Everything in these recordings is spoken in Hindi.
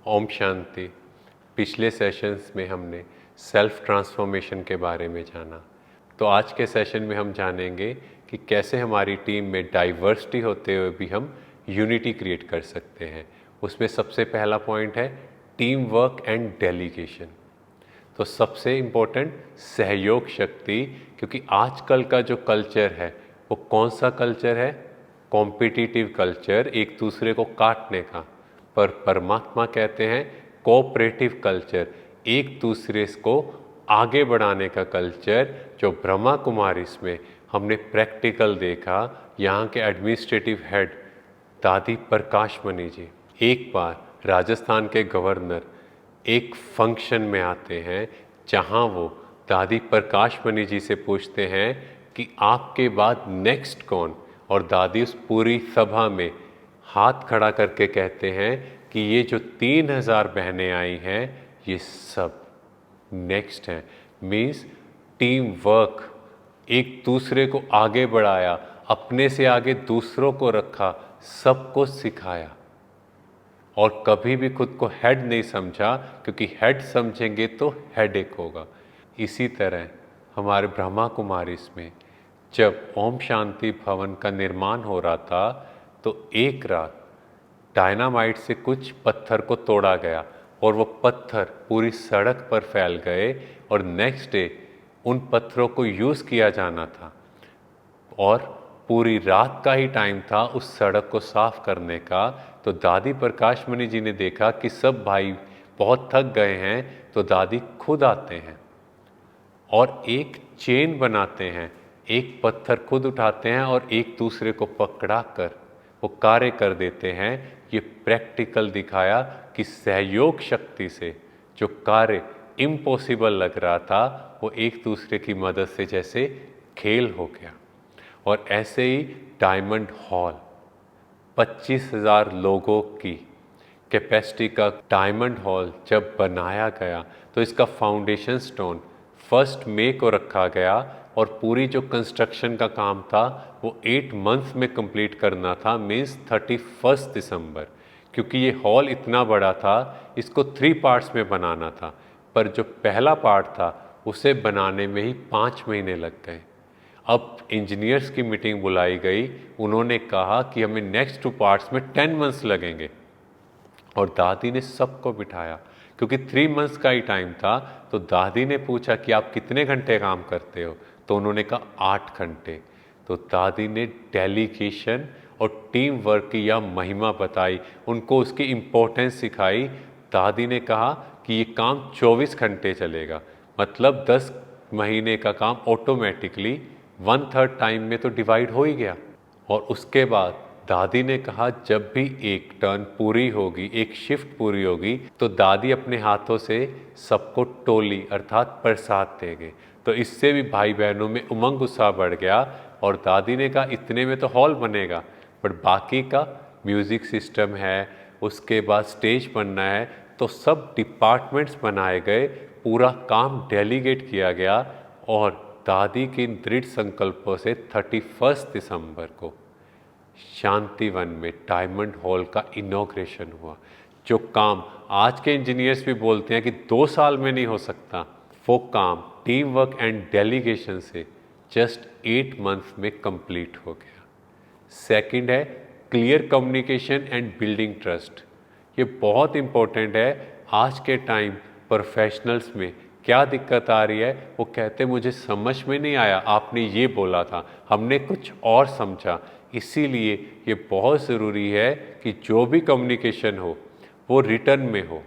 ओम शांति। पिछले सेशंस में हमने सेल्फ ट्रांसफॉर्मेशन के बारे में जाना, तो आज के सेशन में हम जानेंगे कि कैसे हमारी टीम में डाइवर्सिटी होते हुए भी हम यूनिटी क्रिएट कर सकते हैं। उसमें सबसे पहला पॉइंट है टीम वर्क एंड डेलीगेशन। तो सबसे इम्पोर्टेंट सहयोग शक्ति, क्योंकि आजकल का जो कल्चर है वो कौन सा कल्चर है? कॉम्पिटिटिव कल्चर, एक दूसरे को काटने का। पर परमात्मा कहते हैं कोऑपरेटिव कल्चर, एक दूसरे को आगे बढ़ाने का कल्चर, जो ब्रह्मा कुमारीज में हमने प्रैक्टिकल देखा। यहाँ के एडमिनिस्ट्रेटिव हेड दादी प्रकाश मणि जी एक बार राजस्थान के गवर्नर एक फंक्शन में आते हैं, जहाँ वो दादी प्रकाश मणि जी से पूछते हैं कि आपके बाद नेक्स्ट कौन, और दादी उस पूरी सभा में हाथ खड़ा करके कहते हैं कि ये जो 3000 बहनें आई हैं ये सब नेक्स्ट हैं। मीन्स टीम वर्क, एक दूसरे को आगे बढ़ाया, अपने से आगे दूसरों को रखा, सबको सिखाया, और कभी भी खुद को हेड नहीं समझा, क्योंकि हेड समझेंगे तो हेडेक होगा। इसी तरह हमारे ब्रह्मा कुमारीज में जब ओम शांति भवन का निर्माण हो रहा था, तो एक रात डायनामाइट से कुछ पत्थर को तोड़ा गया और वो पत्थर पूरी सड़क पर फैल गए, और नेक्स्ट डे उन पत्थरों को यूज़ किया जाना था, और पूरी रात का ही टाइम था उस सड़क को साफ करने का। तो दादी प्रकाश मणि जी ने देखा कि सब भाई बहुत थक गए हैं, तो दादी खुद आते हैं और एक चेन बनाते हैं, एक पत्थर खुद उठाते हैं और एक दूसरे को पकड़ा कर वो कार्य कर देते हैं। ये प्रैक्टिकल दिखाया कि सहयोग शक्ति से जो कार्य इम्पॉसिबल लग रहा था वो एक दूसरे की मदद से जैसे खेल हो गया। और ऐसे ही डायमंड हॉल 25,000 लोगों की कैपेसिटी का डायमंड हॉल जब बनाया गया, तो इसका फाउंडेशन स्टोन 1 मई को रखा गया, और पूरी जो कंस्ट्रक्शन का काम था वो 8 मंथ्स में कंप्लीट करना था, मीन्स 31 दिसंबर। क्योंकि ये हॉल इतना बड़ा था, इसको 3 पार्ट्स में बनाना था, पर जो पहला पार्ट था उसे बनाने में ही 5 महीने लग गए। अब इंजीनियर्स की मीटिंग बुलाई गई, उन्होंने कहा कि हमें नेक्स्ट 2 पार्ट्स में 10 मंथ्स लगेंगे, और दादी ने सबको बिठाया, क्योंकि 3 मंथ्स का ही टाइम था। तो दादी ने पूछा कि आप कितने घंटे काम करते हो, तो उन्होंने कहा 8 घंटे। तो दादी ने डेलीगेशन और टीम वर्क की यह महिमा बताई, उनको उसकी इम्पोर्टेंस सिखाई। दादी ने कहा कि ये काम 24 घंटे चलेगा, मतलब 10 महीने का काम ऑटोमेटिकली 1/3 टाइम में तो डिवाइड हो ही गया। और उसके बाद दादी ने कहा जब भी एक टर्न पूरी होगी, एक शिफ्ट पूरी होगी, तो दादी अपने हाथों से सबको टोली अर्थात प्रसाद देंगे। तो इससे भी भाई बहनों में उमंग उत्साह बढ़ गया, और दादी ने कहा इतने में तो हॉल बनेगा, पर बाकी का म्यूज़िक सिस्टम है, उसके बाद स्टेज बनना है, तो सब डिपार्टमेंट्स बनाए गए, पूरा काम डेलीगेट किया गया। और दादी के दृढ़ संकल्पों से 31 दिसंबर को शांतिवन में डायमंड हॉल का इनॉग्रेशन हुआ। जो काम आज के इंजीनियर्स भी बोलते हैं कि 2 साल में नहीं हो सकता, वो काम टीम वर्क एंड डेलीगेशन से जस्ट 8 मंथ्स में कंप्लीट हो गया। सेकंड है clear communication and building trust. ये बहुत इम्पोर्टेंट है। आज के टाइम प्रोफेशनल्स में क्या दिक्कत आ रही है, वो कहते मुझे समझ में नहीं आया, आपने ये बोला था, हमने कुछ और समझा। इसीलिए ये बहुत ज़रूरी है कि जो भी कम्युनिकेशन हो वो रिटर्न में हो,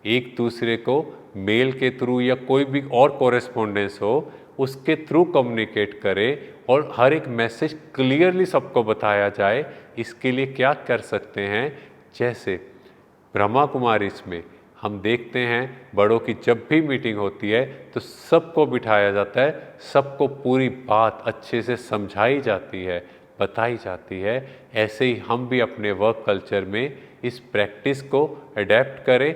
एक दूसरे को मेल के थ्रू या कोई भी और कॉरेस्पॉन्डेंस हो उसके थ्रू कम्युनिकेट करें, और हर एक मैसेज क्लियरली सबको बताया जाए। इसके लिए क्या कर सकते हैं, जैसे ब्रह्मा कुमारीज में हम देखते हैं बड़ों की जब भी मीटिंग होती है तो सबको बिठाया जाता है, सबको पूरी बात अच्छे से समझाई जाती है, बताई जाती है। ऐसे ही हम भी अपने वर्क कल्चर में इस प्रैक्टिस को अडेप्ट करें,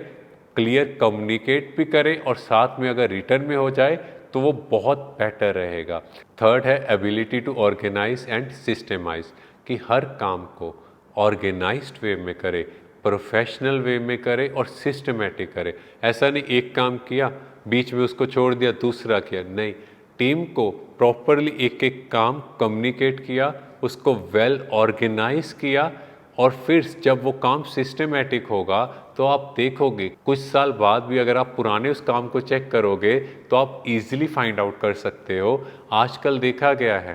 क्लियर कम्युनिकेट भी करें, और साथ में अगर रिटर्न में हो जाए तो वो बहुत बेटर रहेगा। थर्ड है ability to organise and systemise, कि हर काम को ऑर्गेनाइज्ड वे में करें, प्रोफेशनल वे में करें और सिस्टमेटिक करें। ऐसा नहीं एक काम किया बीच में उसको छोड़ दिया दूसरा किया, नहीं, टीम को प्रॉपरली एक एक काम कम्युनिकेट किया, उसको वेल ऑर्गेनाइज किया, और फिर जब वो काम सिस्टमेटिक होगा तो आप देखोगे कुछ साल बाद भी अगर आप पुराने उस काम को चेक करोगे तो आप इजीली फाइंड आउट कर सकते हो। आजकल देखा गया है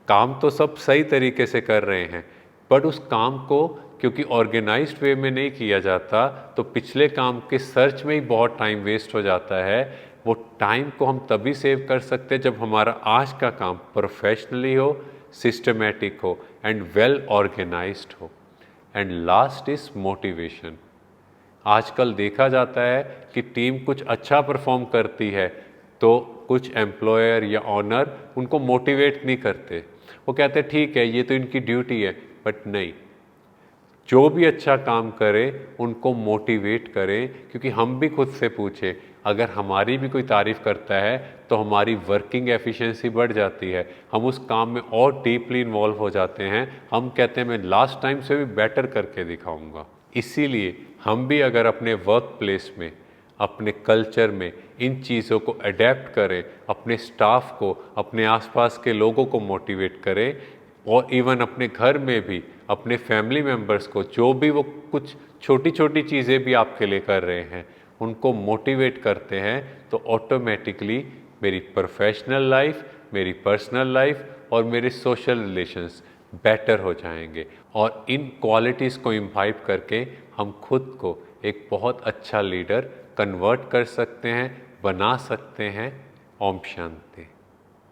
काम तो सब सही तरीके से कर रहे हैं, बट उस काम को क्योंकि ऑर्गेनाइज्ड वे में नहीं किया जाता तो पिछले काम के सर्च में ही बहुत टाइम वेस्ट हो जाता है। वो टाइम को हम तभी सेव कर सकते हैं जब हमारा आज का काम प्रोफेशनली हो, सिस्टमेटिक हो एंड वेल ऑर्गेनाइज्ड हो। And last is motivation. आजकल देखा जाता है कि टीम कुछ अच्छा परफॉर्म करती है तो कुछ एम्प्लॉयर या ऑनर उनको मोटिवेट नहीं करते, वो कहते हैं ठीक है ये तो इनकी ड्यूटी है, बट नहीं, जो भी अच्छा काम करे उनको मोटिवेट करें। क्योंकि हम भी खुद से पूछें, अगर हमारी भी कोई तारीफ़ करता है तो हमारी वर्किंग एफिशिएंसी बढ़ जाती है, हम उस काम में और डीपली इन्वॉल्व हो जाते हैं, हम कहते हैं मैं लास्ट टाइम से भी बेटर करके दिखाऊंगा। इसीलिए हम भी अगर अपने वर्क प्लेस में, अपने कल्चर में इन चीज़ों को अडेप्ट करें, अपने स्टाफ को, अपने आसपास के लोगों को मोटिवेट करें, और इवन अपने घर में भी अपने फैमिली मेम्बर्स को जो भी वो कुछ छोटी छोटी चीज़ें भी आपके लिए कर रहे हैं उनको मोटिवेट करते हैं, तो ऑटोमेटिकली मेरी प्रोफेशनल लाइफ, मेरी पर्सनल लाइफ और मेरे सोशल रिलेशंस बेटर हो जाएंगे। और इन क्वालिटीज़ को इम्बाइब करके हम खुद को एक बहुत अच्छा लीडर कन्वर्ट कर सकते हैं, बना सकते हैं। ओम शांति।